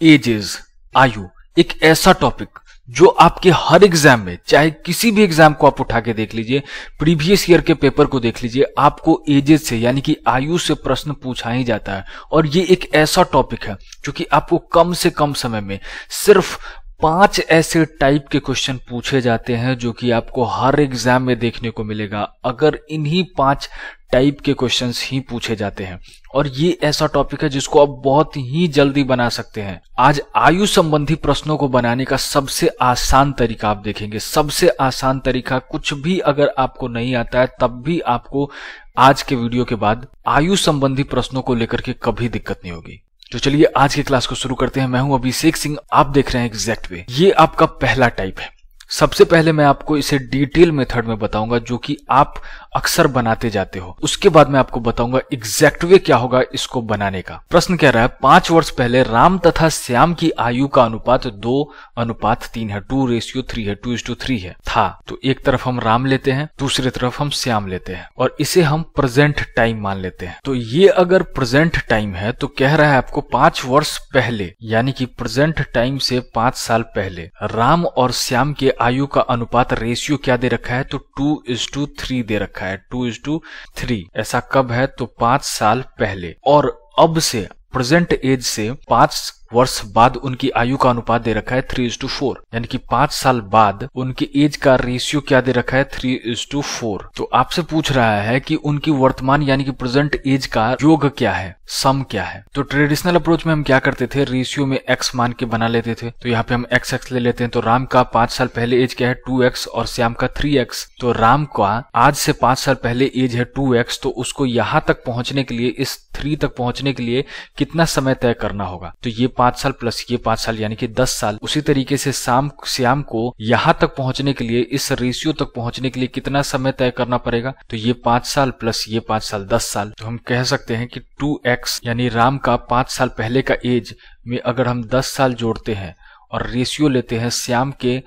Edges, आयु एक ऐसा टॉपिक जो आपके हर एग्जाम में, चाहे किसी भी एग्जाम को आप उठा के देख लीजिए, प्रीवियस ईयर के पेपर को देख लीजिए, आपको एजेस से यानी कि आयु से प्रश्न पूछा ही जाता है। और ये एक ऐसा टॉपिक है जो कि आपको कम से कम समय में सिर्फ 5 ऐसे टाइप के क्वेश्चन पूछे जाते हैं जो कि आपको हर एग्जाम में देखने को मिलेगा अगर इन्हीं 5 टाइप के क्वेश्चंस ही पूछे जाते हैं। और ये ऐसा टॉपिक है जिसको आप बहुत ही जल्दी बना सकते हैं। आज आयु संबंधी प्रश्नों को बनाने का सबसे आसान तरीका आप देखेंगे। सबसे आसान तरीका, कुछ भी अगर आपको नहीं आता है तब भी आपको आज के वीडियो के बाद आयु संबंधी प्रश्नों को लेकर के कभी दिक्कत नहीं होगी। तो चलिए आज की क्लास को शुरू करते हैं। मैं हूं अभिषेक सिंह, आप देख रहे हैं एग्जैक्ट वे। ये आपका पहला टाइप है। सबसे पहले मैं आपको इसे डिटेल मेथड में बताऊंगा जो कि आप अक्सर बनाते जाते हो। उसके बाद मैं आपको बताऊंगा एग्जैक्ट वे क्या होगा इसको बनाने का। प्रश्न कह रहा है 5 वर्ष पहले राम तथा श्याम की आयु का अनुपात 2:3 है, 2:3 है, 2:3 है था। तो एक तरफ हम राम लेते हैं, दूसरी तरफ हम श्याम लेते हैं और इसे हम प्रेजेंट टाइम मान लेते हैं। तो ये अगर प्रेजेंट टाइम है तो कह रहा है आपको 5 वर्ष पहले यानी कि प्रेजेंट टाइम से 5 साल पहले राम और श्याम के आयु का अनुपात रेशियो क्या दे रखा है, तो 2:3 दे रखा है, 2:3। ऐसा कब है, तो 5 साल पहले। और अब से प्रेजेंट एज से 5 वर्ष बाद उनकी आयु का अनुपात दे रखा है 3:4, यानी कि 5 साल बाद उनकी एज का रेशियो क्या दे रखा है, 3:4। तो आपसे पूछ रहा है कि उनकी वर्तमान यानी कि प्रेजेंट एज का योग क्या है, सम क्या है। तो ट्रेडिशनल अप्रोच में हम क्या करते थे, रेशियो में x मान के बना लेते थे। तो यहाँ पे हम x ले लेते हैं। तो राम का 5 साल पहले एज क्या है, 2x, और श्याम का 3x। तो राम का आज से 5 साल पहले एज है 2x, तो उसको यहाँ तक पहुंचने के लिए, इस 3 तक पहुंचने के लिए कितना समय तय करना होगा, तो ये 5 साल प्लस ये 5 साल यानी कि 10 साल। उसी तरीके से श्याम को यहां तक पहुंचने के लिए, इस रेशियो तक पहुंचने के लिए कितना समय तय करना पड़ेगा, तो ये 5 साल प्लस ये 5 साल 10 साल। तो हम कह सकते हैं कि 2x यानी राम का 5 साल पहले का एज में अगर हम 10 साल जोड़ते हैं और रेशियो लेते हैं श्याम के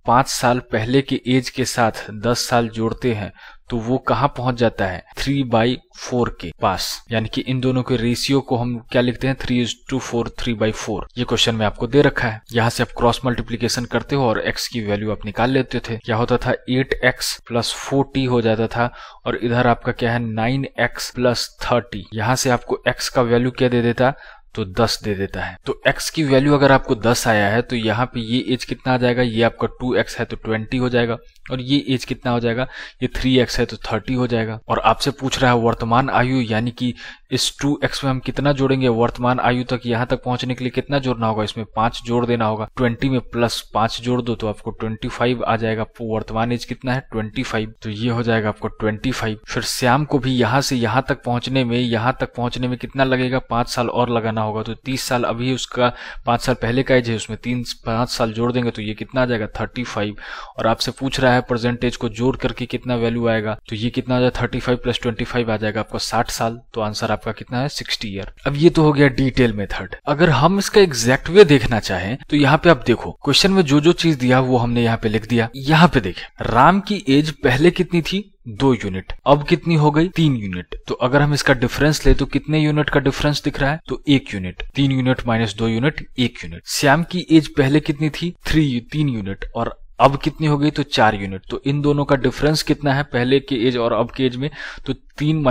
5 साल पहले के एज के साथ 10 साल जोड़ते हैं तो वो कहां पहुंच जाता है, 3/4 के पास। यानी कि इन दोनों के रेशियो को हम क्या लिखते हैं, 3:4, 3/4। ये क्वेश्चन में आपको दे रखा है। यहां से आप क्रॉस मल्टीप्लीकेशन करते हो और x की वैल्यू आप निकाल लेते थे। क्या होता था, 8x + 4t हो जाता था। और इधर आपका क्या है, 9x + 30। यहां से आपको x का वैल्यू क्या दे देता, तो 10 दे देता है। तो x की वैल्यू अगर आपको 10 आया है तो यहाँ पे ये एज कितना आ जाएगा, ये आपका 2x है तो 20 हो जाएगा। और ये एज कितना हो जाएगा, ये 3x है तो 30 हो जाएगा। और आपसे पूछ रहा है वर्तमान आयु, यानी कि इस 2x में हम कितना जोड़ेंगे, वर्तमान आयु तक यहाँ तक पहुंचने के लिए कितना जोड़ना होगा, इसमें 5 जोड़ देना होगा। 20 में +5 जोड़ दो तो आपको 25 आ जाएगा। वर्तमान एज कितना है, 25। तो ये हो जाएगा आपको 25। फिर श्याम को भी यहाँ से यहाँ तक पहुंचने में कितना लगेगा, 5 साल और लगाना होगा। तो 30 साल अभी उसका 5 साल पहले का एज है, उसमें 5 साल जोड़ देंगे तो ये कितना आ जाएगा, 35। और आपसे पूछ रहा है परसेंटेज को जोड़ करके कितना वैल्यू आएगा, तो ये कितना आ जाएगा, 35 + 25 आ जाएगा आपका 60 साल। तो आंसर आपका कितना है, 60 ईयर। अब ये तो हो गया डिटेल मेथड। अगर हम इसका एग्जैक्ट वे देखना चाहें तो यहाँ पे आप देखो, क्वेश्चन में जो जो चीज दिया वो हमने यहाँ पे लिख दिया। यहाँ पे देखें, राम की एज पहले कितनी थी, 2 यूनिट, अब कितनी हो गई, 3 यूनिट। तो अगर हम इसका डिफरेंस ले तो कितने यूनिट का डिफरेंस दिख रहा है, तो 1 unit. 3 unit - 2 unit, 1 unit. Shyam की एज पहले कितनी थी, 3 यूनिट, और अब कितनी हो गई, तो 4 यूनिट। तो इन दोनों का डिफरेंस कितना है, पहले के एज और अब के एज में, तो 4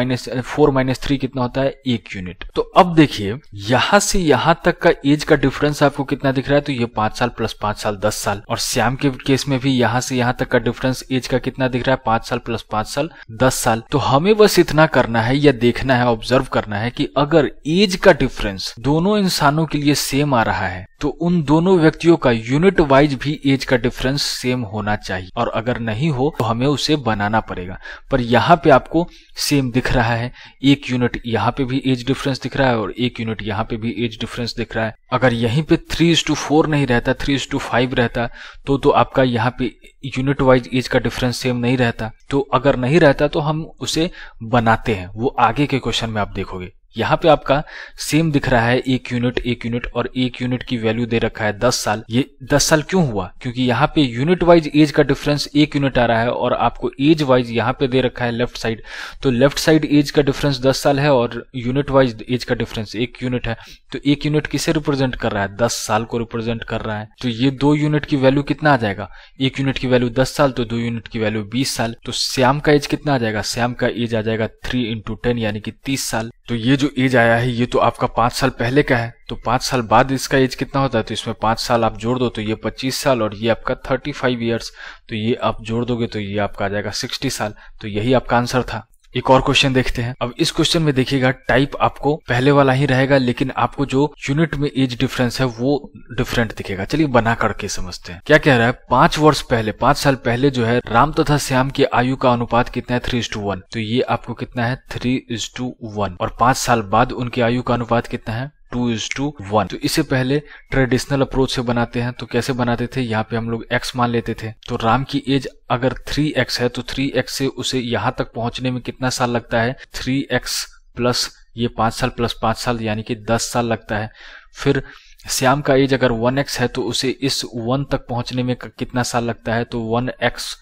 - 3 कितना होता है, 1 यूनिट। तो अब देखिए यहां से यहां तक का एज का डिफरेंस आपको कितना दिख रहा है, तो ये 5 साल + 5 साल 10 साल। और श्याम के केस में भी यहां से यहां तक का डिफरेंस एज का कितना दिख रहा है, 5 साल + 5 साल 10 साल। तो हमें बस इतना करना है या देखना है, ऑब्जर्व करना है कि अगर एज का डिफरेंस दोनों इंसानों के लिए सेम आ रहा है तो उन दोनों व्यक्तियों का यूनिट वाइज भी एज का डिफरेंस सेम होना चाहिए। और अगर नहीं हो तो हमें उसे बनाना पड़ेगा। पर यहाँ पे आपको सेम दिख रहा है, 1 यूनिट यहाँ पे भी एज डिफरेंस दिख रहा है और 1 यूनिट यहाँ पे भी एज डिफरेंस दिख रहा है। अगर यहीं पे 3:4 नहीं रहता, 3:5 रहता तो आपका यहाँ पे यूनिट वाइज एज का डिफरेंस सेम नहीं रहता। तो अगर नहीं रहता तो हम उसे बनाते हैं, वो आगे के क्वेश्चन में आप देखोगे। यहाँ पे आपका सेम दिख रहा है 1 यूनिट और 1 यूनिट की वैल्यू दे रखा है 10 साल। ये 10 साल क्यों हुआ? क्योंकि यहाँ पे यूनिट वाइज एज का डिफरेंस 1 यूनिट आ रहा है और आपको एज वाइज यहाँ पे दे रखा है लेफ्ट साइड, तो लेफ्ट साइड एज का डिफरेंस 10 साल है और यूनिट वाइज एज का डिफरेंस 1 यूनिट है। तो 1 यूनिट किसे रिप्रेजेंट कर रहा है? 10 साल को रिप्रेजेंट कर रहा है। तो ये 2 यूनिट की वैल्यू कितना आ जाएगा? 1 यूनिट की वैल्यू 10 साल तो 2 यूनिट की वैल्यू 20 साल। तो श्याम का एज कितना आ जाएगा? श्याम का एज आ जाएगा 3 × 10 यानी कि 30 साल। तो ये जो एज आया है ये तो आपका 5 साल पहले का है, तो 5 साल बाद इसका एज कितना होता है? तो इसमें 5 साल आप जोड़ दो तो ये 25 साल और ये आपका 35 ईयर्स, तो ये आप जोड़ दोगे तो ये आपका आ जाएगा 60 साल। तो यही आपका आंसर था। एक और क्वेश्चन देखते हैं। अब इस क्वेश्चन में देखिएगा टाइप आपको पहले वाला ही रहेगा, लेकिन आपको जो यूनिट में एज डिफरेंस है वो डिफरेंट दिखेगा। चलिए बना करके समझते हैं। क्या कह रहा है? 5 वर्ष पहले, 5 साल पहले जो है राम तथा श्याम की आयु का अनुपात कितना है? 3:1। तो ये आपको कितना है? 3:1। और 5 साल बाद उनकी आयु का अनुपात कितना है? 2:1। तो इसे पहले ट्रेडिशनल अप्रोच से बनाते हैं। तो कैसे बनाते थे? यहाँ पे हम लोग x मान लेते थे। तो राम की एज अगर 3x है तो 3x से उसे यहाँ तक पहुंचने में कितना साल लगता है? 3x प्लस ये 5 साल प्लस 5 साल यानी कि 10 साल लगता है। फिर श्याम का एज अगर 1x है तो उसे इस 1 तक पहुंचने में कितना साल लगता है? तो 1x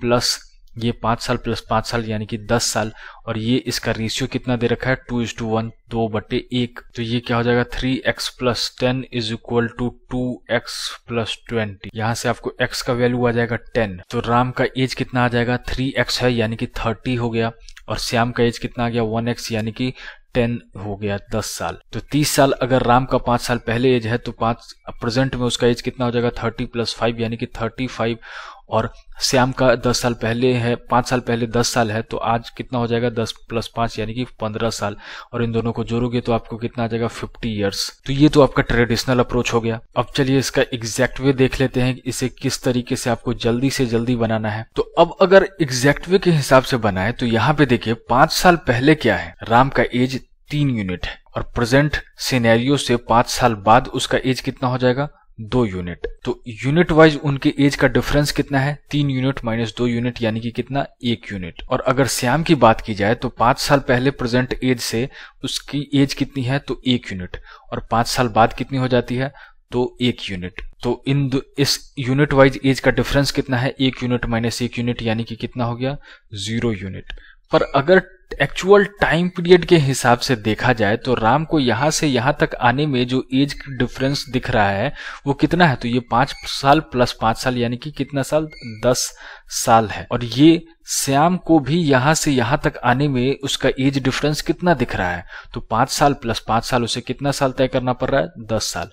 प्लस ये 5 साल प्लस 5 साल यानी कि 10 साल। और ये इसका रेशियो कितना दे रखा है? 2:1, 2/1। तो ये क्या हो जाएगा? 3x plus 10 is equal to 2x plus 20। यहाँ से आपको x का वैल्यू आ जाएगा 10। तो राम का एज कितना आ जाएगा? 3x है यानी कि 30 हो गया। और श्याम का एज कितना आ गया? 1x यानी कि 10 हो गया, 10 साल। तो 30 साल अगर राम का 5 साल पहले एज है तो प्रेजेंट में उसका एज कितना हो जाएगा? 30 + 5 यानी कि 35। और श्याम का 10 साल पहले है, 5 साल पहले 10 साल है, तो आज कितना हो जाएगा? 10 + 5 यानी कि 15 साल। और इन दोनों को जोड़ोगे तो आपको कितना आ जाएगा? 50 ईयर्स। तो ये तो आपका ट्रेडिशनल अप्रोच हो गया। अब चलिए इसका एग्जैक्ट वे देख लेते हैं, इसे किस तरीके से आपको जल्दी से जल्दी बनाना है। तो अब अगर एग्जैक्ट वे के हिसाब से बनाए तो यहाँ पे देखिए 5 साल पहले क्या है? राम का एज 3 यूनिट है और प्रेजेंट सिनेरियो से 5 साल बाद उसका एज कितना हो जाएगा? 2 यूनिट। तो यूनिट वाइज उनके एज का डिफरेंस कितना है? 3 यूनिट - 2 यूनिट यानी कि कितना? 1 यूनिट। और अगर श्याम की बात की जाए तो 5 साल पहले प्रेजेंट एज से उसकी एज कितनी है? तो 1 यूनिट। और 5 साल बाद कितनी हो जाती है? तो 1 यूनिट। तो इस यूनिट वाइज एज का डिफरेंस कितना है? 1 यूनिट - 1 यूनिट यानी कि कितना हो गया? 0 यूनिट। पर अगर एक्चुअल टाइम पीरियड के हिसाब से देखा जाए तो राम को यहां से यहां तक आने में जो एज डिफरेंस दिख रहा है वो कितना है? तो ये 5 साल प्लस 5 साल यानी कि कितना साल? 10 साल है। और ये श्याम को भी यहां से यहां तक आने में उसका एज डिफरेंस कितना दिख रहा है? तो 5 साल प्लस 5 साल, उसे कितना साल तय करना पड़ रहा है? 10 साल।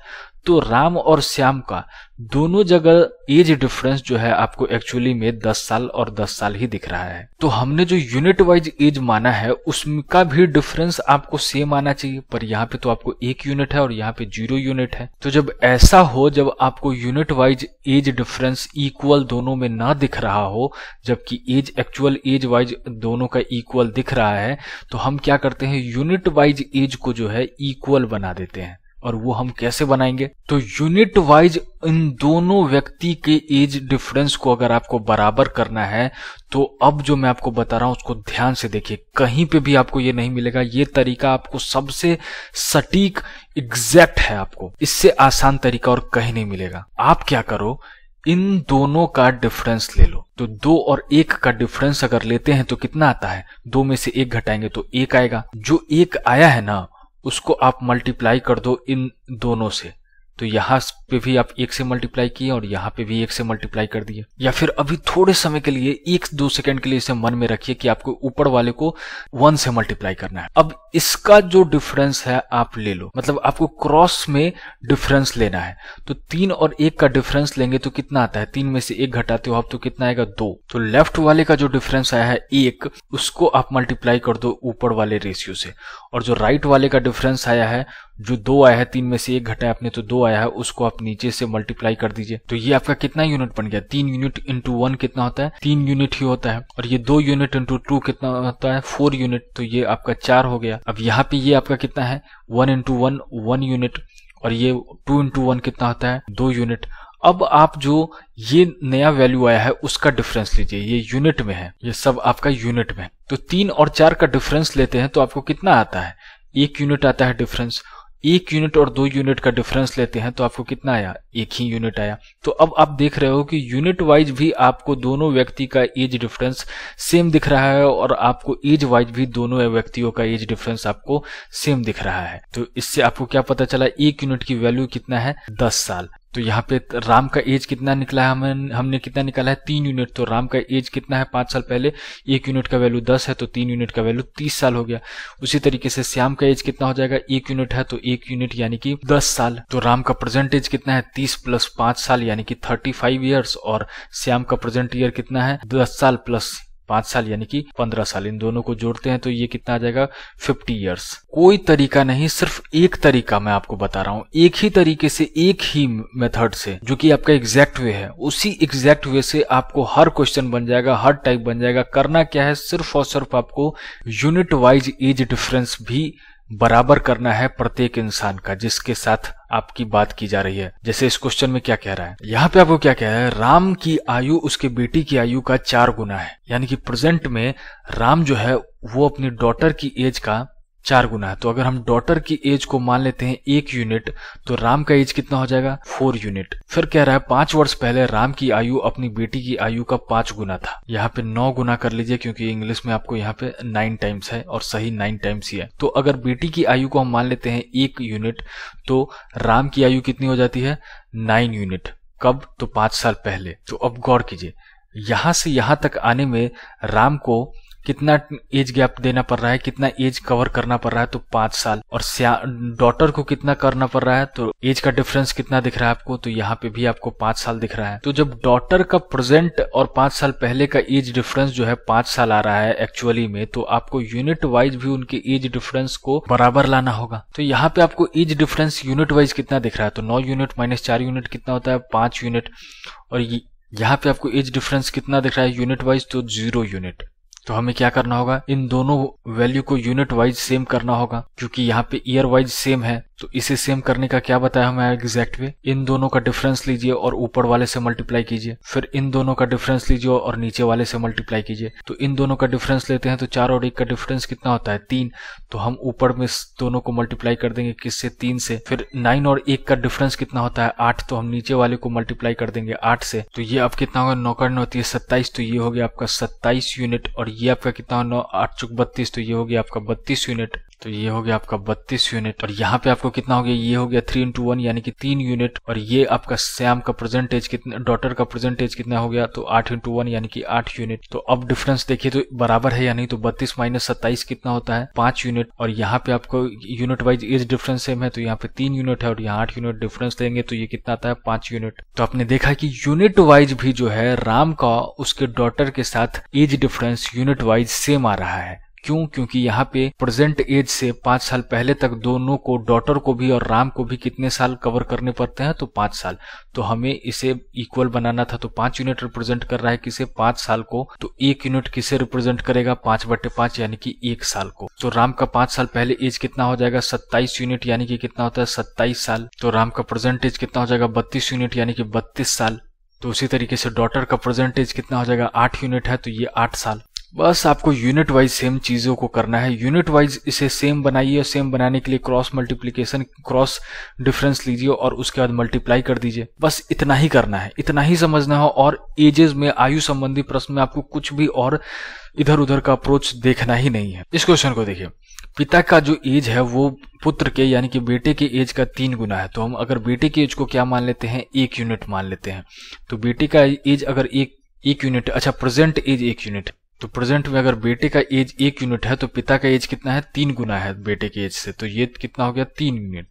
तो राम और श्याम का दोनों जगह एज डिफरेंस जो है आपको एक्चुअली में 10 साल और 10 साल ही दिख रहा है। तो हमने जो यूनिट वाइज एज माना है उसका भी डिफरेंस आपको सेम आना चाहिए, पर यहाँ पे तो आपको 1 यूनिट है और यहाँ पे 0 यूनिट है। तो जब ऐसा हो, जब आपको unit wise age difference equal दोनों में ना दिख रहा हो, जबकि एज एक्चुअल एज वाइज दोनों का इक्वल दिख रहा है, तो हम क्या करते हैं? यूनिट वाइज एज को जो है इक्वल बना देते हैं। और वो हम कैसे बनाएंगे? तो यूनिट वाइज इन दोनों व्यक्ति के एज डिफरेंस को अगर आपको बराबर करना है तो अब जो मैं आपको बता रहा हूं उसको ध्यान से देखिए, कहीं पे भी आपको ये नहीं मिलेगा। ये तरीका आपको सबसे सटीक एग्जैक्ट है, आपको इससे आसान तरीका और कहीं नहीं मिलेगा। आप क्या करो, इन दोनों का डिफरेंस ले लो। तो 2 और 1 का डिफरेंस अगर लेते हैं तो कितना आता है? 2 में से 1 घटाएंगे तो 1 आएगा। जो 1 आया है ना उसको आप मल्टीप्लाई कर दो इन दोनों से। तो यहाँ पे भी आप 1 से मल्टीप्लाई किए और यहाँ पे भी 1 से मल्टीप्लाई कर दिए। या फिर अभी थोड़े समय के लिए 1-2 सेकंड के लिए इसे मन में रखिए कि आपको ऊपर वाले को 1 से मल्टीप्लाई करना है। अब इसका जो डिफरेंस है आप ले लो, मतलब आपको क्रॉस में डिफरेंस लेना है। तो 3 और 1 का डिफरेंस लेंगे तो कितना आता है? 3 में से 1 घटाते हो आप तो कितना आएगा? 2। तो लेफ्ट वाले का जो डिफरेंस आया है 1, उसको आप मल्टीप्लाई कर दो ऊपर वाले रेशियो से। और जो राइट वाले का डिफरेंस आया है, जो 2 आया है, 3 में से 1 घटाया आपने तो 2 आया है, उसको आप नीचे से मल्टीप्लाई कर दीजिए। तो ये आपका कितना यूनिट बन गया? 3 यूनिट इंटू 1 कितना होता है? 3 यूनिट ही होता है। और ये 2 यूनिट इंटू 2 कितना होता है? 4 यूनिट। तो ये आपका 4 हो गया। अब यहाँ पे ये आपका कितना है? 1 इंटू 1 1 यूनिट। और ये 2 इंटू 1 कितना होता है? 2 यूनिट। अब आप जो ये नया वैल्यू आया है उसका डिफरेंस लीजिए, ये यूनिट में है, ये सब आपका यूनिट में है। तो 3 और 4 का डिफरेंस लेते हैं तो आपको कितना आता है? 1 यूनिट आता है डिफरेंस। 1 यूनिट और 2 यूनिट का डिफरेंस लेते हैं तो आपको कितना आया, 1 ही यूनिट आया। तो अब आप देख रहे हो कि यूनिट वाइज भी आपको दोनों व्यक्ति का एज डिफरेंस सेम दिख रहा है और आपको एज वाइज भी दोनों व्यक्तियों का एज डिफरेंस आपको सेम दिख रहा है। तो इससे आपको क्या पता चला, 1 यूनिट की वैल्यू कितना है, 10 साल। तो यहाँ पे राम का एज कितना निकला है, हमने कितना निकाला है, 3 यूनिट। तो राम का एज कितना है 5 साल पहले, 1 यूनिट का वैल्यू 10 है तो 3 यूनिट का वैल्यू 30 साल हो गया। उसी तरीके से श्याम का एज कितना हो जाएगा, 1 यूनिट है तो 1 यूनिट यानी कि 10 साल। तो राम का प्रेजेंट एज कितना है, 30 प्लस 5 साल यानी कि 35 ईयर्स, और श्याम का प्रेजेंट ईयर कितना है, 10 साल प्लस 5 साल यानी कि 15 साल। इन दोनों को जोड़ते हैं तो ये कितना आ जाएगा, 50 ईयर्स। कोई तरीका नहीं, सिर्फ एक तरीका मैं आपको बता रहा हूं, एक ही तरीके से, एक ही मेथड से, जो कि आपका एग्जैक्ट वे है, उसी एग्जैक्ट वे से आपको हर क्वेश्चन बन जाएगा, हर टाइप बन जाएगा। करना क्या है, सिर्फ और सिर्फ आपको यूनिट वाइज एज डिफरेंस भी बराबर करना है प्रत्येक इंसान का जिसके साथ आपकी बात की जा रही है। जैसे इस क्वेश्चन में क्या कह रहा है, यहाँ पे आपको क्या कह रहा है, राम की आयु उसके बेटी की आयु का 4 गुना है। यानी कि प्रेजेंट में राम जो है वो अपनी डॉटर की एज का 4 गुना है। तो अगर हम डॉटर की एज को मान लेते हैं 1 यूनिट, तो राम का एज कितना हो जाएगा, 4 यूनिट। फिर कह रहा है 5 वर्ष पहले राम की आयु अपनी बेटी की आयु का 5 गुना था। यहाँ पे 9 गुना कर लीजिए क्योंकि इंग्लिश में आपको यहाँ पे 9 टाइम्स है और सही 9 टाइम्स ही है। तो अगर बेटी की आयु को हम मान लेते हैं 1 यूनिट, तो राम की आयु कितनी हो जाती है, 9 यूनिट। कब, तो 5 साल पहले। तो अब गौर कीजिए, यहां से यहां तक आने में राम को कितना एज गैप देना पड़ रहा है, कितना एज कवर करना पड़ रहा है, तो 5 साल। और डॉटर को कितना करना पड़ रहा है, तो एज का डिफरेंस कितना दिख रहा है आपको, तो यहाँ पे भी आपको 5 साल दिख रहा है। तो जब डॉटर का प्रेजेंट और 5 साल पहले का एज डिफरेंस जो है 5 साल आ रहा है एक्चुअली में, तो आपको यूनिट वाइज भी उनके एज डिफरेंस को बराबर लाना होगा। तो यहाँ पे आपको एज डिफरेंस यूनिट वाइज कितना दिख रहा है, तो 9 यूनिट माइनस 4 यूनिट कितना होता है, 5 यूनिट। और यहाँ पे आपको एज डिफरेंस कितना दिख रहा है यूनिट वाइज, तो 0 यूनिट। तो हमें क्या करना होगा, इन दोनों वैल्यू को यूनिट वाइज सेम करना होगा, क्योंकि यहाँ पे ईयर वाइज सेम है। तो इसे सेम करने का क्या बताया हमें एग्जैक्ट वे, इन दोनों का डिफरेंस लीजिए और ऊपर वाले से मल्टीप्लाई कीजिए, फिर इन दोनों का डिफरेंस लीजिए और नीचे वाले से मल्टीप्लाई कीजिए। तो इन दोनों का डिफरेंस लेते हैं तो 4 और 1 का डिफरेंस कितना होता है, 3। तो हम ऊपर में दोनों को मल्टीप्लाई कर देंगे, किससे, 3 से। फिर 9 और 1 का डिफरेंस कितना होता है, 8। तो हम नीचे वाले को मल्टीप्लाई कर देंगे 8 से। तो ये अब कितना होगा, 9 का 9 होती है 27। तो ये हो गया आपका 27 यूनिट। और ये आपका कितना होगा, 9 8 चौक 32। तो ये हो गया आपका 32 यूनिट। तो ये हो गया आपका 32 यूनिट। और यहाँ पे आपको कितना हो गया, ये हो गया 3 into 1 यानी कि 3 यूनिट। और ये आपका श्याम का प्रेजेंटेज कितना, डॉटर का प्रेजेंटेज कितना हो गया, तो 8 into 1 यानी कि 8 यूनिट। तो अब डिफरेंस देखिए तो बराबर है या नहीं, तो 32 माइनस 27 कितना होता है, 5 यूनिट। और यहाँ पे आपको unit wise age difference same है, तो यहाँ पे 3 यूनिट है और यहाँ 8 यूनिट डिफरेंस लेंगे तो ये कितना आता है, 5 यूनिट। तो आपने देखा कि यूनिट वाइज भी जो है राम का उसके डॉटर के साथ age difference unit wise same आ रहा है। क्यों, क्योंकि यहाँ पे प्रेजेंट एज से 5 साल पहले तक दोनों को, डॉटर को भी और राम को भी कितने साल कवर करने पड़ते हैं, तो 5 साल। तो हमें इसे इक्वल बनाना था, तो 5 यूनिट रिप्रेजेंट कर रहा है किसे, 5 साल को। तो 1 यूनिट किसे रिप्रेजेंट करेगा, 5/5 यानी कि 1 साल को। तो राम का 5 साल पहले एज कितना हो जाएगा, 27 यूनिट यानी कि कितना होता है, 27 साल। तो राम का प्रेजेंट एज कितना हो जाएगा, 32 यूनिट यानी कि 32 साल। तो उसी तरीके से डॉटर का प्रेजेंट एज कितना हो जाएगा, 8 यूनिट है, तो ये 8 साल। बस आपको यूनिट वाइज सेम चीजों को करना है, यूनिट वाइज इसे सेम बनाइए। सेम बनाने के लिए क्रॉस मल्टीप्लीकेशन, क्रॉस डिफरेंस लीजिए और उसके बाद मल्टीप्लाई कर दीजिए। बस इतना ही करना है, इतना ही समझना है। और एजेस में, आयु संबंधी प्रश्न में आपको कुछ भी और इधर उधर का अप्रोच देखना ही नहीं है। इस क्वेश्चन को देखिए, पिता का जो एज है वो पुत्र के यानी कि बेटे के एज का 3 गुना है। तो हम अगर बेटे के एज को क्या मान लेते हैं, 1 यूनिट मान लेते हैं। तो बेटे का एज अगर 1 यूनिट, अच्छा प्रेजेंट एज 1 यूनिट, तो प्रेजेंट में अगर बेटे का एज 1 यूनिट है तो पिता का एज कितना है, 3 गुना है बेटे के एज से। तो ये कितना हो गया, 3 यूनिट।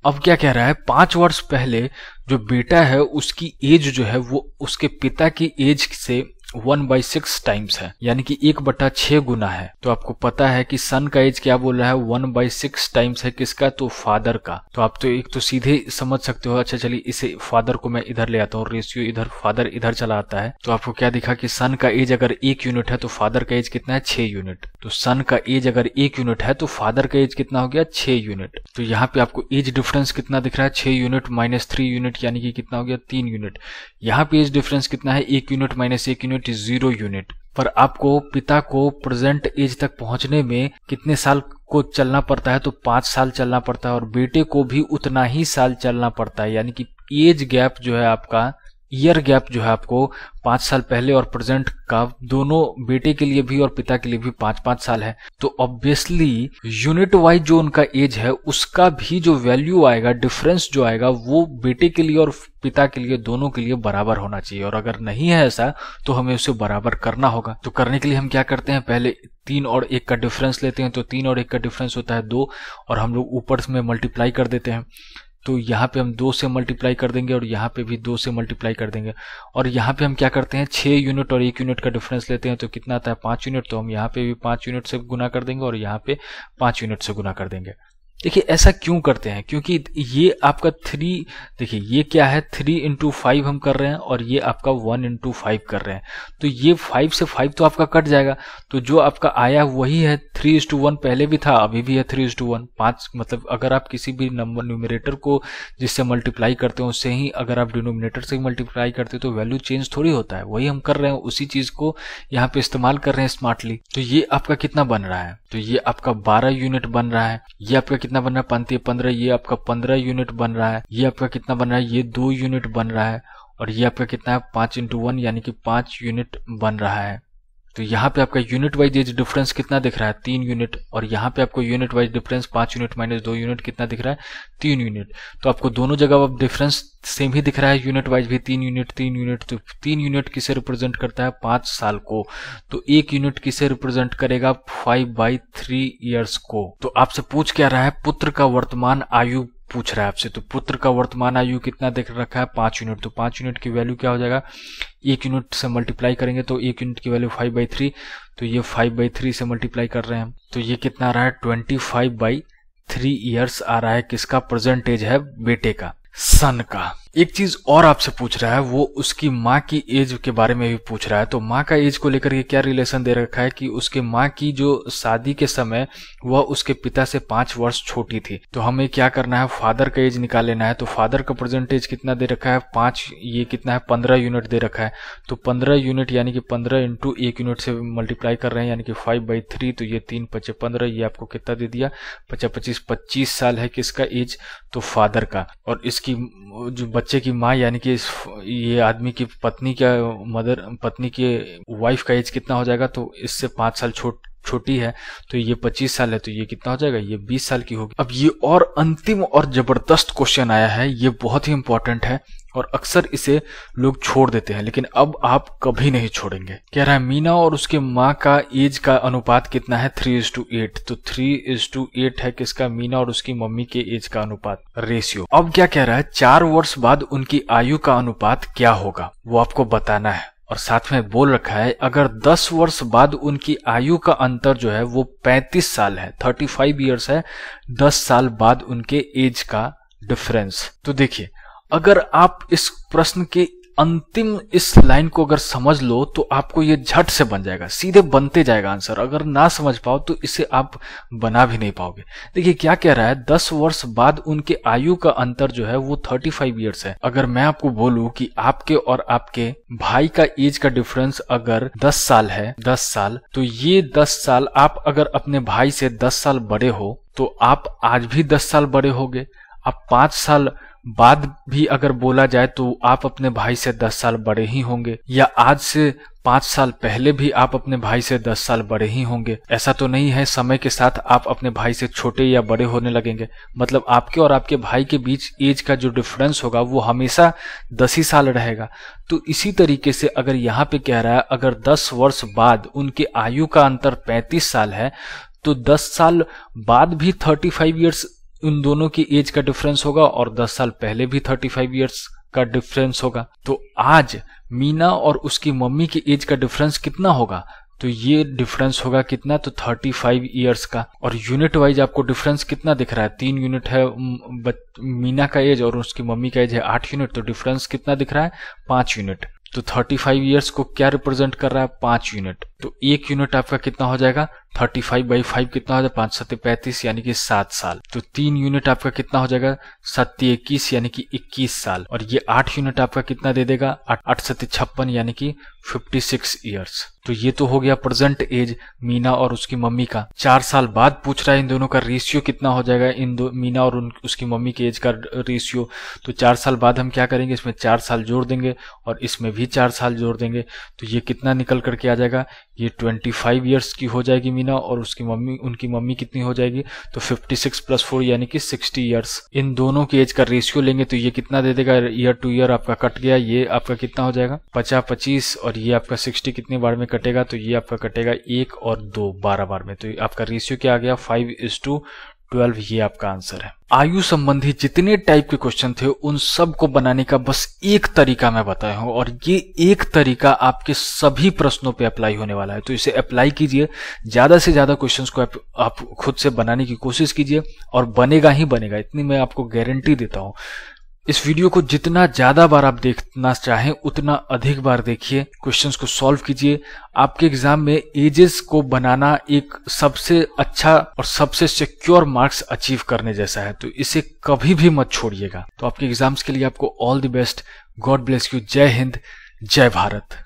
अब क्या कह रहा है, 5 वर्ष पहले जो बेटा है उसकी एज जो है वो उसके पिता की एज से 1/6 टाइम्स है, यानी कि 1/6 गुना है। तो आपको पता है कि सन का एज क्या बोल रहा है, 1/6 टाइम्स है किसका, तो फादर का। तो आप तो एक तो सीधे समझ सकते हो। अच्छा चलिए, इसे फादर को मैं इधर ले आता हूँ, रेशियो इधर, फादर इधर चला आता है। तो आपको क्या दिखा कि सन का एज अगर 1 यूनिट है तो फादर का एज कितना है, 6 यूनिट। तो सन का एज अगर 1 यूनिट है तो फादर का एज कितना हो गया, 6 यूनिट। तो यहाँ पे आपको एज डिफरेंस कितना दिख रहा है, 6 यूनिट माइनस 3 यूनिट यानी कि कितना हो गया, 3 यूनिट। यहाँ पे एज डिफरेंस कितना है, 1 यूनिट माइनस 1 यूनिट, 0 यूनिट। पर आपको पिता को प्रेजेंट एज तक पहुंचने में कितने साल को चलना पड़ता है तो 5 साल चलना पड़ता है और बेटे को भी उतना ही साल चलना पड़ता है, यानी कि एज गैप जो है आपका, ईयर गैप जो है आपको 5 साल पहले और प्रेजेंट का दोनों बेटे के लिए भी और पिता के लिए भी 5-5 साल है। तो ऑब्वियसली यूनिट वाइज जो उनका एज है उसका भी जो वैल्यू आएगा, डिफरेंस जो आएगा, वो बेटे के लिए और पिता के लिए दोनों के लिए बराबर होना चाहिए। और अगर नहीं है ऐसा तो हमें उसे बराबर करना होगा। तो करने के लिए हम क्या करते हैं, पहले 3 और 1 का डिफरेंस लेते हैं। तो 3 और 1 का डिफरेंस होता है 2 और हम लोग ऊपर में मल्टीप्लाई कर देते हैं। तो यहाँ पे हम 2 से मल्टीप्लाई कर देंगे और यहाँ पे भी 2 से मल्टीप्लाई कर देंगे। और यहाँ पे हम क्या करते हैं, 6 यूनिट और 1 यूनिट का डिफरेंस लेते हैं। तो कितना आता है 5 यूनिट। तो हम यहाँ पे भी 5 यूनिट से गुना कर देंगे और यहाँ पे 5 यूनिट से गुना कर देंगे। देखिए ऐसा क्यों करते हैं, क्योंकि ये आपका 3, देखिए ये क्या है, 3 × 5 हम कर रहे हैं और ये आपका 1 × 5 कर रहे हैं। तो ये 5 से 5 तो आपका कट जाएगा। तो जो आपका आया वही है 3:1, पहले भी था अभी भी है 3:1। 5 मतलब अगर आप किसी भी नंबर न्यूमरेटर को जिससे मल्टीप्लाई करते हो उससे ही अगर आप डिनोमिनेटर से मल्टीप्लाई करते हो तो वैल्यू चेंज थोड़ी होता है। वही हम कर रहे हैं, उसी चीज को यहाँ पे इस्तेमाल कर रहे हैं स्मार्टली। तो ये आपका कितना बन रहा है, तो ये आपका 12 यूनिट बन रहा है। ये आपका कितना बन रहा है, 15, ये आपका 15 यूनिट बन रहा है। ये आपका कितना बन रहा है, ये 2 यूनिट बन रहा है। और ये आपका कितना है, 5 × 1 यानी कि 5 यूनिट बन रहा है। तो यहाँ पे आपका यूनिट वाइज एज डिफरेंस कितना दिख रहा है, 3 यूनिट। और यहाँ पे आपको unit wise difference 5 unit minus 2 unit कितना दिख रहा है, 3 यूनिट। तो आपको दोनों जगह अब डिफरेंस सेम ही दिख रहा है, यूनिट वाइज भी 3 यूनिट 3 यूनिट। तो 3 यूनिट किसे रिप्रेजेंट करता है, 5 साल को। तो 1 यूनिट किसे रिप्रेजेंट करेगा, 5/3 ईयर्स को। तो आपसे पूछ क्या रहा है, पुत्र का वर्तमान आयु पूछ रहा है आपसे। तो पुत्र का वर्तमान आयु कितना देख रखा है, 5 यूनिट। तो 5 यूनिट की वैल्यू क्या हो जाएगा, 1 यूनिट से मल्टीप्लाई करेंगे तो 1 यूनिट की वैल्यू 5/3। तो ये 5/3 से मल्टीप्लाई कर रहे हैं तो ये कितना आ रहा है, 25/3 ईयर्स आ रहा है। किसका परसेंटेज है, बेटे का, सन का। एक चीज और आपसे पूछ रहा है, वो उसकी माँ की एज के बारे में भी पूछ रहा है। तो माँ का एज को लेकर के क्या रिलेशन दे रखा है कि उसके माँ की जो शादी के समय वह उसके पिता से 5 वर्ष छोटी थी। तो हमें क्या करना है, फादर का एज निकाल लेना है। तो फादर का परसेंटेज कितना दे रखा है, 5, ये कितना है, 15 यूनिट दे रखा है। तो 15 यूनिट यानी कि 15 × 1 यूनिट से मल्टीप्लाई कर रहे हैं यानी कि 5/3। तो ये 3 × 5 = 15, ये आपको कितना दे दिया, 25 साल है किसका एज, तो फादर का। और इसकी जो बच्चे की माँ यानी कि ये आदमी की पत्नी के वाइफ का एज कितना हो जाएगा, तो इससे 5 साल छोटी है। तो ये 25 साल है, तो ये कितना हो जाएगा, ये 20 साल की होगी। अब ये और अंतिम और जबरदस्त क्वेश्चन आया है, ये बहुत ही इंपॉर्टेंट है और अक्सर इसे लोग छोड़ देते हैं, लेकिन अब आप कभी नहीं छोड़ेंगे। कह रहा है मीना और उसके माँ का एज का अनुपात कितना है, 3:8। तो 3:8 है किसका, मीना और उसकी मम्मी के एज का अनुपात, रेशियो। अब क्या कह रहा है, 4 वर्ष बाद उनकी आयु का अनुपात क्या होगा, वो आपको बताना है। और साथ में बोल रखा है अगर 10 वर्ष बाद उनकी आयु का अंतर जो है वो 35 साल है, 35 ईयर्स है, 10 साल बाद उनके एज का डिफरेंस। तो देखिए अगर आप इस प्रश्न के अंतिम इस लाइन को अगर समझ लो तो आपको ये झट से बन जाएगा, सीधे बनते जाएगा आंसर। अगर ना समझ पाओ तो इसे आप बना भी नहीं पाओगे। देखिए क्या कह रहा है, 10 वर्ष बाद उनके आयु का अंतर जो है वो 35 ईयर्स है। अगर मैं आपको बोलूं कि आपके और आपके भाई का एज का डिफरेंस अगर 10 साल है, 10 साल, तो ये 10 साल आप अगर अपने भाई से 10 साल बड़े हो तो आप आज भी 10 साल बड़े होगे। आप 5 साल बाद भी अगर बोला जाए तो आप अपने भाई से 10 साल बड़े ही होंगे, या आज से 5 साल पहले भी आप अपने भाई से 10 साल बड़े ही होंगे। ऐसा तो नहीं है समय के साथ आप अपने भाई से छोटे या बड़े होने लगेंगे। मतलब आपके और आपके भाई के बीच एज का जो डिफरेंस होगा वो हमेशा 10 ही साल रहेगा। तो इसी तरीके से अगर यहाँ पे कह रहा है अगर 10 वर्ष बाद उनके आयु का अंतर 35 साल है तो 10 साल बाद भी 35 ईयर्स उन दोनों की एज का डिफरेंस होगा और 10 साल पहले भी 35 ईयर्स का डिफरेंस होगा। तो आज मीना और उसकी मम्मी की एज का डिफरेंस कितना होगा, तो ये डिफरेंस होगा कितना, तो 35 ईयर्स का। और यूनिट वाइज आपको डिफरेंस कितना दिख रहा है, 3 यूनिट है मीना का एज और उसकी मम्मी का एज है 8 यूनिट, तो डिफरेंस कितना दिख रहा है, 5 यूनिट। तो 35 ईयर्स को क्या रिप्रेजेंट कर रहा है, 5 यूनिट। तो 1 यूनिट आपका कितना हो जाएगा 35/5 कितना हो जाएगा 5 7 35 यानी कि 7 साल। तो 3 यूनिट आपका कितना हो जाएगा 7 21 यानी कि 21 साल। और ये 8 यूनिट आपका कितना दे देगा 8 7 56 यानी कि 56 ईयर्स। तो ये तो हो गया प्रेजेंट एज मीना और उसकी मम्मी का। 4 साल बाद पूछ रहा है इन दोनों का रेशियो कितना हो जाएगा, इन दो मीना और उसकी मम्मी के एज का रेशियो। तो 4 साल बाद हम क्या करेंगे, इसमें 4 साल जोड़ देंगे और इसमें भी 4 साल जोड़ देंगे। तो ये कितना निकल करके आ जाएगा, ये 25 ईयर्स की हो जाएगी मीना और उनकी मम्मी कितनी हो जाएगी, तो 56 + 4 यानी कि 60 ईयर्स। इन दोनों के एज का रेशियो लेंगे तो ये कितना दे देगा, ईयर टू ईयर आपका कट गया, ये आपका कितना हो जाएगा 50 25 और ये आपका 60 कितने बार में कटेगा, तो ये आपका कटेगा 1 और 2 12 बार में। तो आपका रेशियो क्या आ गया 5:12। ये आपका आंसर है। आयु संबंधी जितने टाइप के क्वेश्चन थे उन सब को बनाने का बस एक तरीका मैं बताया हूं और ये एक तरीका आपके सभी प्रश्नों पे अप्लाई होने वाला है। तो इसे अप्लाई कीजिए, ज्यादा से ज्यादा क्वेश्चंस को आप खुद से बनाने की कोशिश कीजिए और बनेगा ही बनेगा, इतनी मैं आपको गारंटी देता हूं। इस वीडियो को जितना ज्यादा बार आप देखना चाहें उतना अधिक बार देखिए, क्वेश्चंस को सॉल्व कीजिए। आपके एग्जाम में एजेस को बनाना एक सबसे अच्छा और सबसे सिक्योर मार्क्स अचीव करने जैसा है, तो इसे कभी भी मत छोड़िएगा। तो आपके एग्जाम्स के लिए आपको all the best, God bless you, जय हिंद, जय भारत।